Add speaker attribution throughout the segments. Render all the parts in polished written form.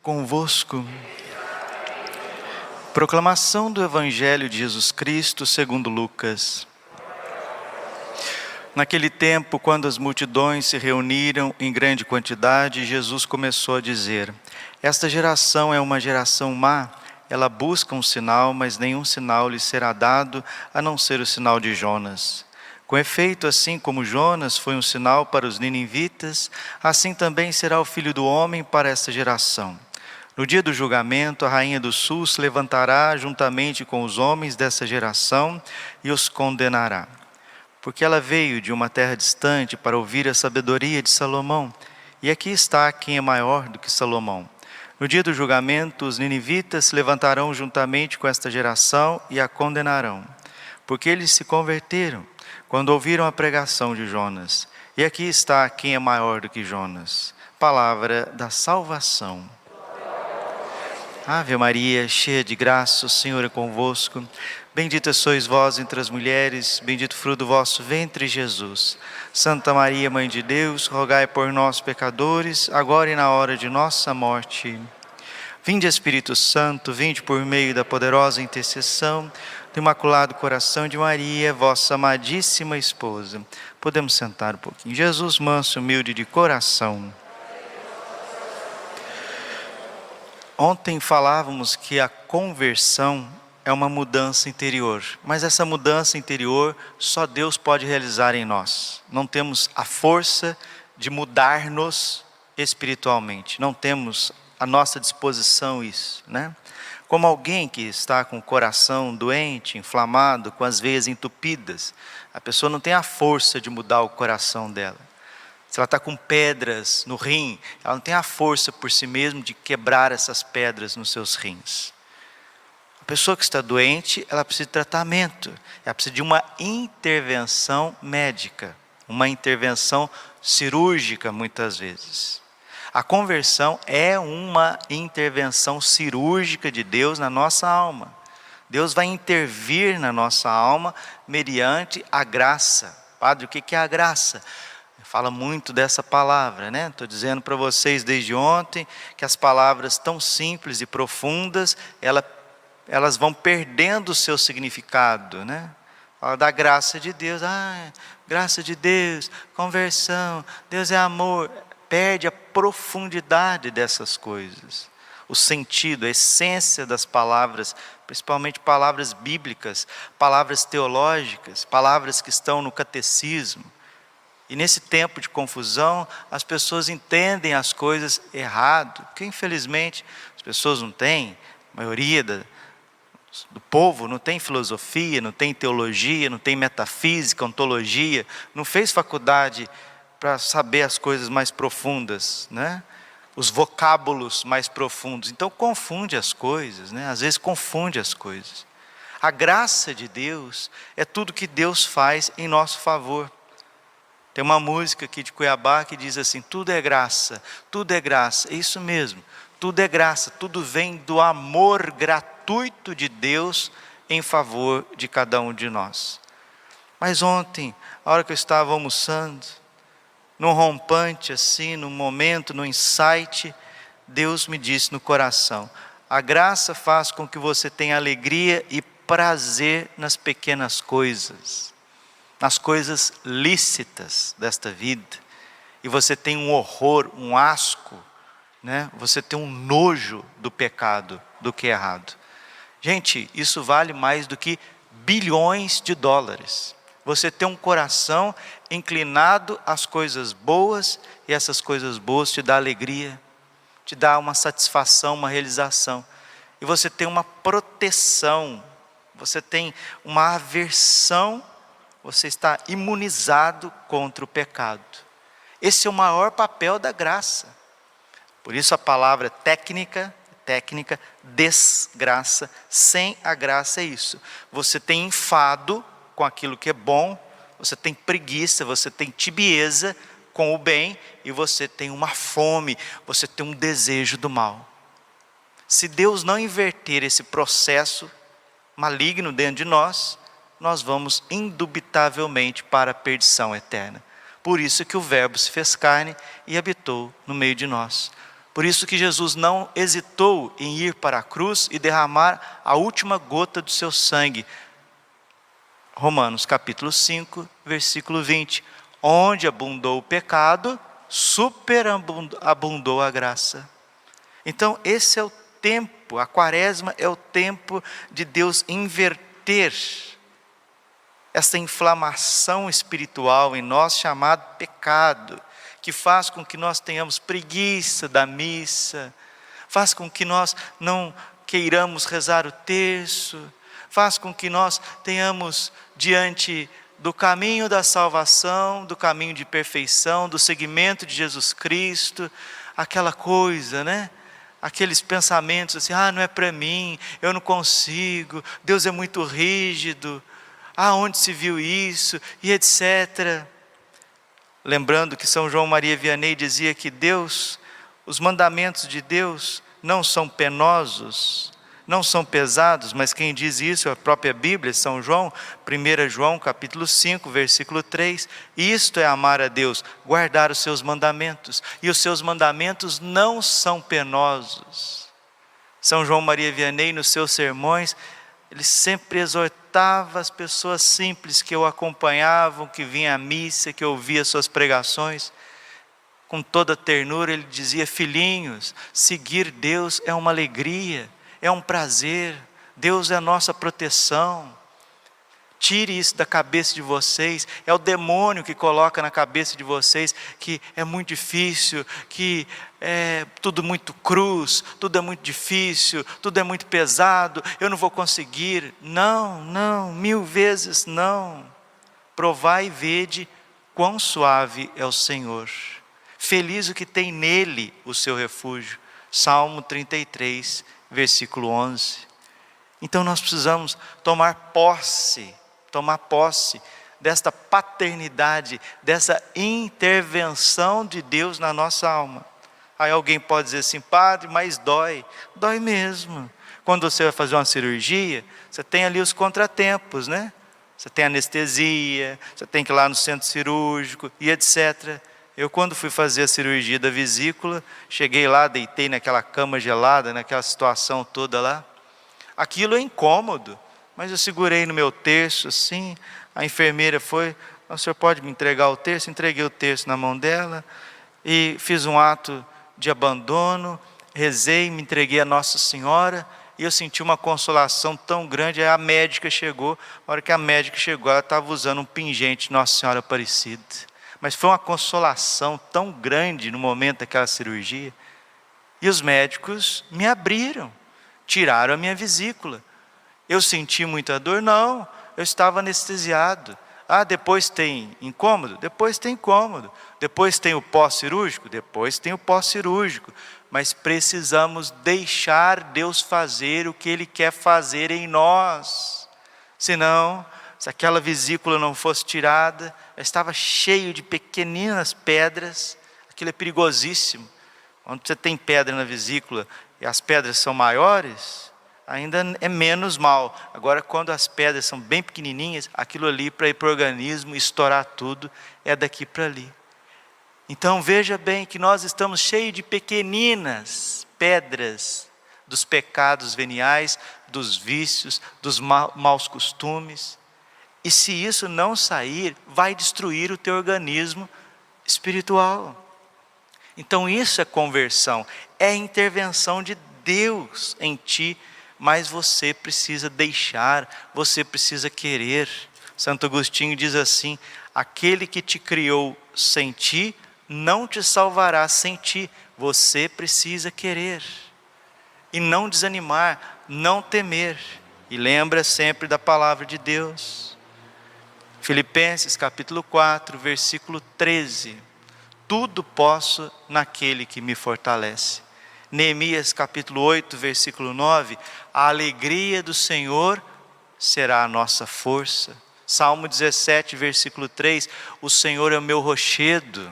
Speaker 1: Convosco. Proclamação do Evangelho de Jesus Cristo segundo Lucas. Naquele tempo, quando as multidões se reuniram em grande quantidade, Jesus começou a dizer: Esta geração é uma geração má, ela busca um sinal, mas nenhum sinal lhe será dado, a não ser o sinal de Jonas. Com efeito, assim como Jonas foi um sinal para os ninivitas, assim também será o Filho do Homem para esta geração. No dia do julgamento, a rainha do sul se levantará juntamente com os homens dessa geração e os condenará. Porque ela veio de uma terra distante para ouvir a sabedoria de Salomão, e aqui está quem é maior do que Salomão. No dia do julgamento, os ninivitas se levantarão juntamente com esta geração e a condenarão, porque eles se converteram quando ouviram a pregação de Jonas. E aqui está quem é maior do que Jonas. Palavra da salvação. Ave Maria, cheia de graça, o Senhor é convosco. Bendita sois vós entre as mulheres, bendito o fruto do vosso ventre, Jesus. Santa Maria, Mãe de Deus, rogai por nós, pecadores, agora e na hora de nossa morte. Vinde, Espírito Santo, vinde por meio da poderosa intercessão do Imaculado Coração de Maria, vossa amadíssima esposa. Podemos sentar um pouquinho. Jesus, manso e humilde de coração. Ontem falávamos que a conversão é uma mudança interior, mas essa mudança interior só Deus pode realizar em nós. Não temos a força de mudar-nos espiritualmente, não temos à nossa disposição isso, né? Como alguém que está com o coração doente, inflamado, com as veias entupidas, a pessoa não tem a força de mudar o coração dela. Se ela está com pedras no rim, ela não tem a força por si mesma de quebrar essas pedras nos seus rins. A pessoa que está doente, ela precisa de tratamento, ela precisa de uma intervenção médica, uma intervenção cirúrgica muitas vezes. A conversão é uma intervenção cirúrgica de Deus na nossa alma. Deus vai intervir na nossa alma mediante a graça. Padre, o que é a graça? Fala muito dessa palavra, né? Estou dizendo para vocês desde ontem que as palavras tão simples e profundas, elas vão perdendo o seu significado, né? Fala da graça de Deus, graça de Deus, conversão, Deus é amor. Perde a profundidade dessas coisas, o sentido, a essência das palavras, principalmente palavras bíblicas, palavras teológicas, palavras que estão no catecismo. E nesse tempo de confusão, as pessoas entendem as coisas errado, porque infelizmente as pessoas não têm, a maioria do povo não tem filosofia, não tem teologia, não tem metafísica, ontologia, não fez faculdade para saber as coisas mais profundas, né? Os vocábulos mais profundos. Então confunde as coisas, né? Às vezes confunde as coisas. A graça de Deus é tudo que Deus faz em nosso favor. Tem uma música aqui de Cuiabá que diz assim: tudo é graça, tudo é graça. É isso mesmo, tudo é graça, tudo vem do amor gratuito de Deus em favor de cada um de nós. Mas ontem, a hora que eu estava almoçando, num rompante assim, num momento, num insight, Deus me disse no coração: a graça faz com que você tenha alegria e prazer nas pequenas coisas, nas coisas lícitas desta vida, e você tem um horror, um asco, né? Você tem um nojo do pecado, do que é errado. Gente, isso vale mais do que bilhões de dólares. Você tem um coração inclinado às coisas boas, e essas coisas boas te dão alegria, te dá uma satisfação, uma realização. E você tem uma proteção, você tem uma aversão, você está imunizado contra o pecado. Esse é o maior papel da graça. Por isso a palavra técnica, desgraça. Sem a graça é isso. Você tem enfado com aquilo que é bom, você tem preguiça, você tem tibieza com o bem, e você tem uma fome, você tem um desejo do mal. Se Deus não inverter esse processo maligno dentro de nós, nós vamos indubitavelmente para a perdição eterna. Por isso que o Verbo se fez carne e habitou no meio de nós. Por isso que Jesus não hesitou em ir para a cruz e derramar a última gota do seu sangue. Romanos capítulo 5, versículo 20. Onde abundou o pecado, superabundou a graça. Então esse é o tempo, a quaresma é o tempo de Deus inverter essa inflamação espiritual em nós chamado pecado, que faz com que nós tenhamos preguiça da missa, faz com que nós não queiramos rezar o terço, faz com que nós tenhamos diante do caminho da salvação, do caminho de perfeição, do seguimento de Jesus Cristo, aquela coisa, né? Aqueles pensamentos assim, não é para mim, eu não consigo, Deus é muito rígido, onde se viu isso, e etc. Lembrando que São João Maria Vianney dizia que Deus, os mandamentos de Deus não são penosos, não são pesados, mas quem diz isso é a própria Bíblia, São João, 1 João capítulo 5, versículo 3. Isto é amar a Deus, guardar os seus mandamentos, e os seus mandamentos não são penosos. São João Maria Vianney, nos seus sermões, ele sempre exortava as pessoas simples que o acompanhavam, que vinham à missa, que ouvia suas pregações. Com toda ternura ele dizia: filhinhos, seguir Deus é uma alegria, é um prazer, Deus é a nossa proteção. Tire isso da cabeça de vocês, é o demônio que coloca na cabeça de vocês que é muito difícil, que é tudo muito cruz, tudo é muito difícil, tudo é muito pesado, eu não vou conseguir. Não, 1000 vezes não. Provai e vede quão suave é o Senhor. Feliz o que tem nele o seu refúgio. Salmo 33, versículo 11. Então nós precisamos tomar posse desta paternidade, dessa intervenção de Deus na nossa alma. Aí alguém pode dizer assim: padre, mas dói mesmo. Quando você vai fazer uma cirurgia, você tem ali os contratempos, né? Você tem anestesia, você tem que ir lá no centro cirúrgico e etc. Eu, quando fui fazer a cirurgia da vesícula, cheguei lá, deitei naquela cama gelada, naquela situação toda lá. Aquilo é incômodo, mas eu segurei no meu terço assim, a enfermeira foi: o senhor pode me entregar o terço? Entreguei o terço na mão dela e fiz um ato de abandono, rezei, me entreguei a Nossa Senhora e eu senti uma consolação tão grande. Aí a médica chegou, a hora que a médica chegou, ela estava usando um pingente Nossa Senhora Aparecida. Mas foi uma consolação tão grande no momento daquela cirurgia. E os médicos me abriram, tiraram a minha vesícula. Eu senti muita dor? Não, eu estava anestesiado. Depois tem incômodo? Depois tem incômodo. Depois tem o pós-cirúrgico? Depois tem o pós-cirúrgico. Mas precisamos deixar Deus fazer o que Ele quer fazer em nós. Senão, se aquela vesícula não fosse tirada, estava cheio de pequeninas pedras. Aquilo é perigosíssimo. Quando você tem pedra na vesícula e as pedras são maiores, ainda é menos mal. Agora, quando as pedras são bem pequenininhas, aquilo ali para ir para o organismo, estourar tudo, é daqui para ali. Então veja bem que nós estamos cheios de pequeninas pedras dos pecados veniais, dos vícios, dos maus costumes. E se isso não sair, vai destruir o teu organismo espiritual. Então isso é conversão, é intervenção de Deus em ti, mas você precisa deixar, você precisa querer. Santo Agostinho diz assim: aquele que te criou sem ti, não te salvará sem ti. Você precisa querer, e não desanimar, não temer. E lembra sempre da palavra de Deus. Filipenses capítulo 4, versículo 13. Tudo posso naquele que me fortalece. Neemias capítulo 8, versículo 9. A alegria do Senhor será a nossa força. Salmo 17, versículo 3. O Senhor é o meu rochedo,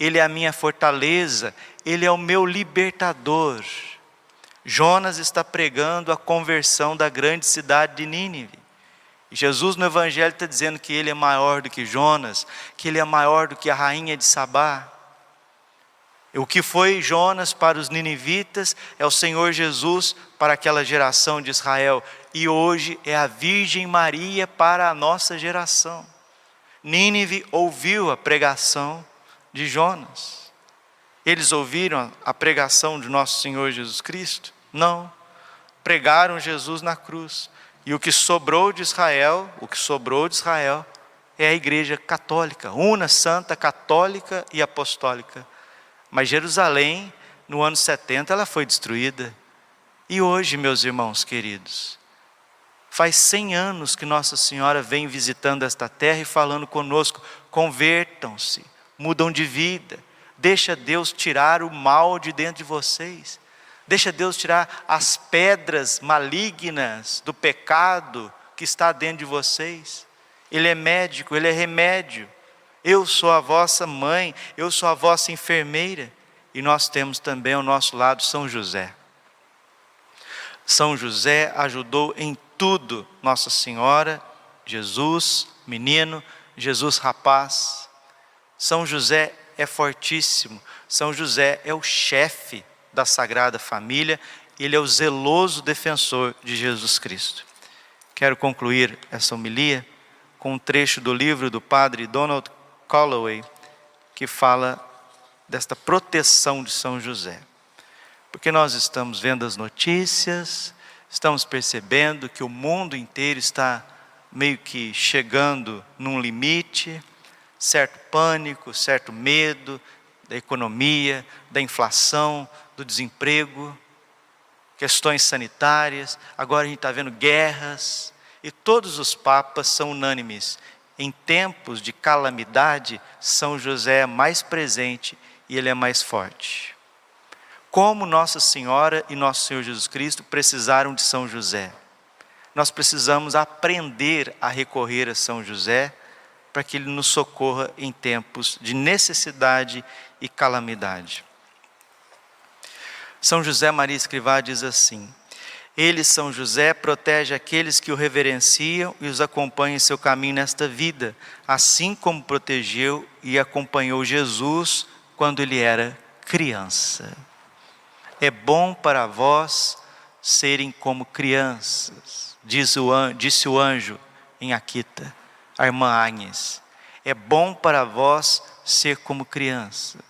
Speaker 1: Ele é a minha fortaleza, Ele é o meu libertador. Jonas está pregando a conversão da grande cidade de Nínive. E Jesus no Evangelho está dizendo que Ele é maior do que Jonas, que Ele é maior do que a rainha de Sabá. O que foi Jonas para os ninivitas é o Senhor Jesus para aquela geração de Israel. E hoje é a Virgem Maria para a nossa geração. Nínive ouviu a pregação de Jonas. Eles ouviram a pregação de nosso Senhor Jesus Cristo? Não. Pregaram Jesus na cruz. E o que sobrou de Israel, é a Igreja Católica, una, santa, católica e apostólica. Mas Jerusalém, no ano 70, ela foi destruída. E hoje, meus irmãos queridos, faz 100 anos que Nossa Senhora vem visitando esta terra e falando conosco: convertam-se, mudam de vida, deixa Deus tirar o mal de dentro de vocês, deixa Deus tirar as pedras malignas do pecado que está dentro de vocês. Ele é médico, Ele é remédio. Eu sou a vossa mãe, eu sou a vossa enfermeira. E nós temos também ao nosso lado São José. São José ajudou em tudo Nossa Senhora, Jesus menino, Jesus rapaz. São José é fortíssimo. São José é o chefe da Sagrada Família. Ele é o zeloso defensor de Jesus Cristo. Quero concluir essa homilia com um trecho do livro do padre Donald Calloway, que fala desta proteção de São José. Porque nós estamos vendo as notícias, estamos percebendo que o mundo inteiro está meio que chegando num limite, certo pânico, certo medo da economia, da inflação, do desemprego, questões sanitárias. Agora a gente está vendo guerras, e todos os papas são unânimes. Em tempos de calamidade, São José é mais presente e ele é mais forte. Como Nossa Senhora e Nosso Senhor Jesus Cristo precisaram de São José. Nós precisamos aprender a recorrer a São José para que Ele nos socorra em tempos de necessidade e calamidade. São José Maria Escrivá diz assim: Ele, São José, protege aqueles que o reverenciam e os acompanha em seu caminho nesta vida, assim como protegeu e acompanhou Jesus quando ele era criança. É bom para vós serem como crianças, disse o anjo em Akita, a irmã Agnes. É bom para vós ser como crianças.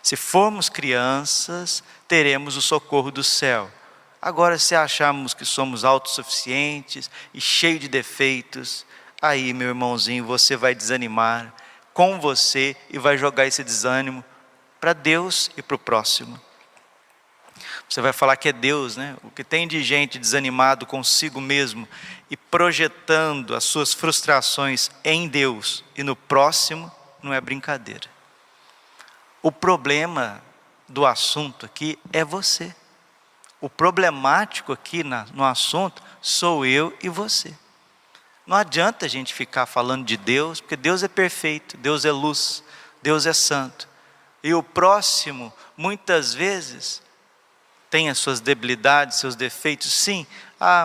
Speaker 1: Se formos crianças, teremos o socorro do céu. Agora, se acharmos que somos autossuficientes e cheios de defeitos, aí, meu irmãozinho, você vai desanimar com você e vai jogar esse desânimo para Deus e para o próximo. Você vai falar que é Deus, né? O que tem de gente desanimado consigo mesmo e projetando as suas frustrações em Deus e no próximo, não é brincadeira. O problema do assunto aqui é você. O problemático aqui no assunto sou eu e você. Não adianta a gente ficar falando de Deus, porque Deus é perfeito, Deus é luz, Deus é santo. E o próximo, muitas vezes, tem as suas debilidades, seus defeitos, sim.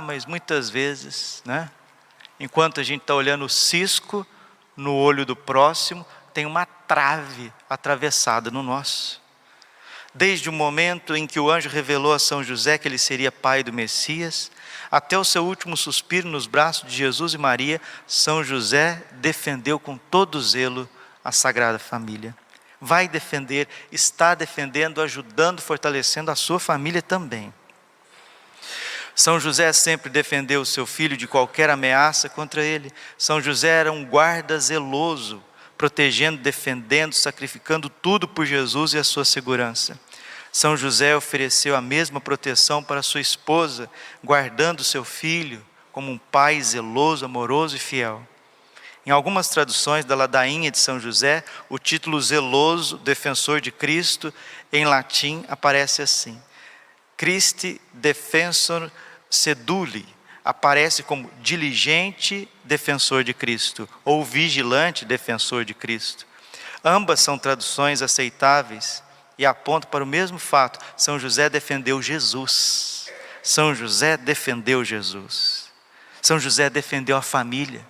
Speaker 1: Mas muitas vezes, né? Enquanto a gente está olhando o cisco no olho do próximo, tem uma trave atravessada no nosso. Desde o momento em que o anjo revelou a São José que ele seria pai do Messias, até o seu último suspiro nos braços de Jesus e Maria, São José defendeu com todo zelo a Sagrada Família. Vai defender, está defendendo, ajudando, fortalecendo a sua família também. São José sempre defendeu o seu filho de qualquer ameaça contra ele. São José era um guarda zeloso, protegendo, defendendo, sacrificando tudo por Jesus e a sua segurança. São José ofereceu a mesma proteção para sua esposa, guardando seu filho como um pai zeloso, amoroso e fiel. Em algumas traduções da ladainha de São José, o título zeloso, defensor de Cristo, em latim aparece assim: Christi defensor seduli, aparece como diligente defensor de Cristo, ou vigilante defensor de Cristo. Ambas são traduções aceitáveis e apontam para o mesmo fato: São José defendeu Jesus. São José defendeu Jesus. São José defendeu a família.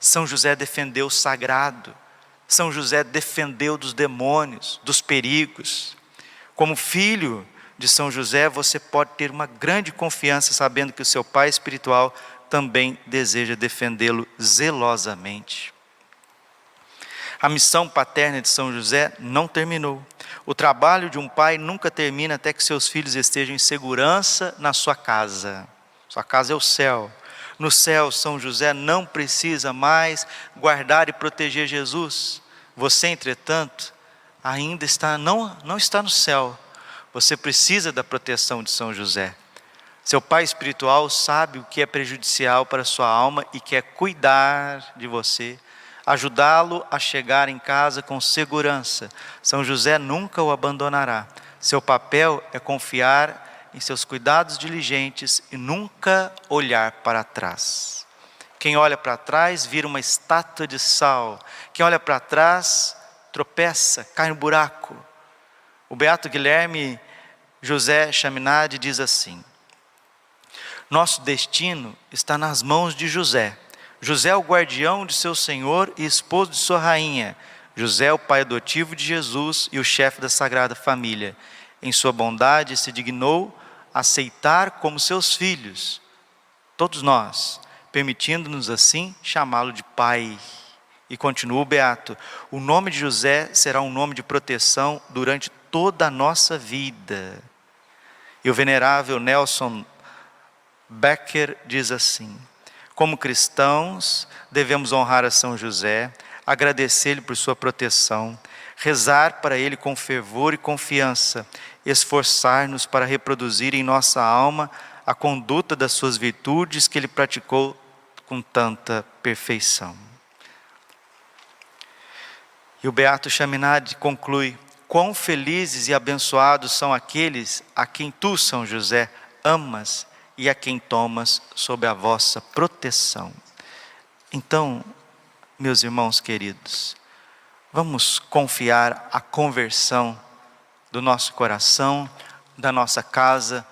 Speaker 1: São José defendeu o sagrado. São José defendeu dos demônios, dos perigos. Como filho de São José, você pode ter uma grande confiança sabendo que o seu pai espiritual também deseja defendê-lo zelosamente. A missão paterna de São José não terminou. O trabalho de um pai nunca termina até que seus filhos estejam em segurança na sua casa. Sua casa é o céu. No céu, São José não precisa mais guardar e proteger Jesus. Você, entretanto, ainda não está no céu. Você precisa da proteção de São José. Seu pai espiritual sabe o que é prejudicial para a sua alma e quer cuidar de você, ajudá-lo a chegar em casa com segurança. São José nunca o abandonará. Seu papel é confiar em seus cuidados diligentes e nunca olhar para trás. Quem olha para trás vira uma estátua de sal. Quem olha para trás tropeça, cai no buraco. O beato Guilherme José Chaminade diz assim: nosso destino está nas mãos de José. José é o guardião de seu Senhor e esposo de sua rainha. José é o pai adotivo de Jesus e o chefe da Sagrada Família. Em sua bondade se dignou aceitar como seus filhos, todos nós, permitindo-nos assim chamá-lo de pai. E continua o beato: o nome de José será um nome de proteção durante toda a nossa vida. E o venerável Nelson Becker diz assim: como cristãos, devemos honrar a São José, agradecer-lhe por sua proteção, rezar para ele com fervor e confiança, esforçar-nos para reproduzir em nossa alma a conduta das suas virtudes que ele praticou com tanta perfeição. E o beato Chaminade conclui: quão felizes e abençoados são aqueles a quem tu, São José, amas e a quem tomas sob a vossa proteção. Então, meus irmãos queridos, vamos confiar a conversão do nosso coração, da nossa casa,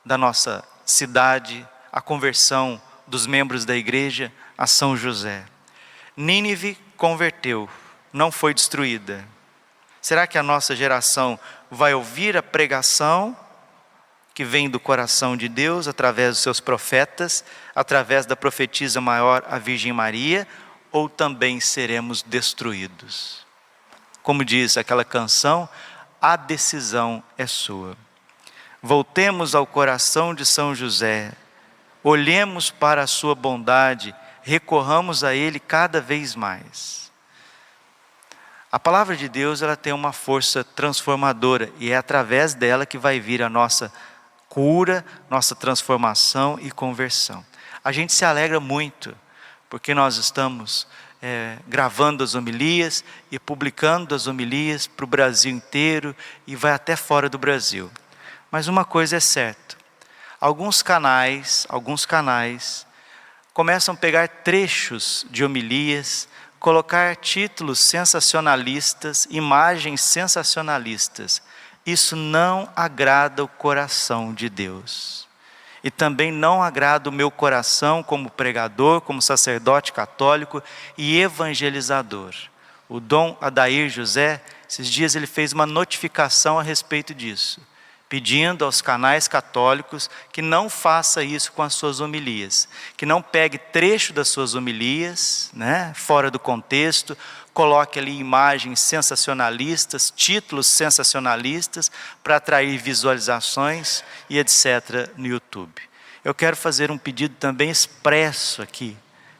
Speaker 1: da nossa cidade, a conversão dos membros da igreja a São José. Nínive converteu, não foi destruída. Será que a nossa geração vai ouvir a pregação que vem do coração de Deus, através dos seus profetas, através da profetisa maior, a Virgem Maria, ou também seremos destruídos? Como diz aquela canção, a decisão é sua. Voltemos ao coração de São José, olhemos para a sua bondade, recorramos a ele cada vez mais. A palavra de Deus, ela tem uma força transformadora, e é através dela que vai vir a nossa cura, nossa transformação e conversão. A gente se alegra muito, porque nós estamos gravando as homilias e publicando as homilias para o Brasil inteiro e vai até fora do Brasil. Mas uma coisa é certa: alguns canais começam a pegar trechos de homilias, colocar títulos sensacionalistas, imagens sensacionalistas. Isso não agrada o coração de Deus. E também não agrada o meu coração como pregador, como sacerdote católico e evangelizador. O Dom Adair José, esses dias ele fez uma notificação a respeito disso, pedindo aos canais católicos que não faça isso com as suas homilias, que não pegue trecho das suas homilias, fora do contexto, coloque ali imagens sensacionalistas, títulos sensacionalistas, para atrair visualizações e etc. no YouTube. Eu quero fazer um pedido também expresso aqui,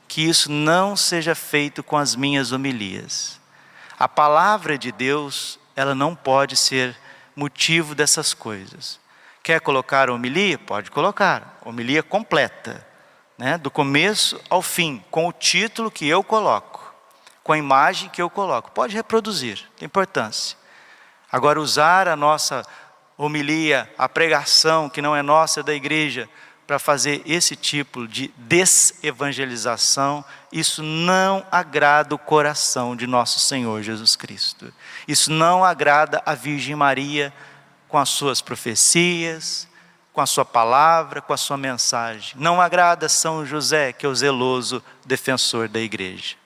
Speaker 1: que isso não seja feito com as minhas homilias. A palavra de Deus, ela não pode ser motivo dessas coisas. Quer colocar homilia? Pode colocar, homilia completa, do começo ao fim, com o título que eu coloco, com a imagem que eu coloco. Pode reproduzir, tem importância. Agora, usar a nossa homilia, a pregação que não é nossa, é da igreja, para fazer esse tipo de desevangelização, isso não agrada o coração de nosso Senhor Jesus Cristo. Isso não agrada a Virgem Maria com as suas profecias, com a sua palavra, com a sua mensagem. Não agrada São José, que é o zeloso defensor da igreja.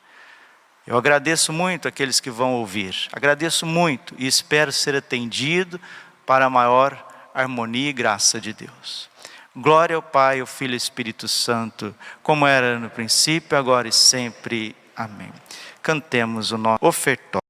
Speaker 1: Eu agradeço muito aqueles que vão ouvir, agradeço muito e espero ser atendido para a maior harmonia e graça de Deus. Glória ao Pai, ao Filho e ao Espírito Santo, como era no princípio, agora e sempre. Amém. Cantemos o nosso ofertório.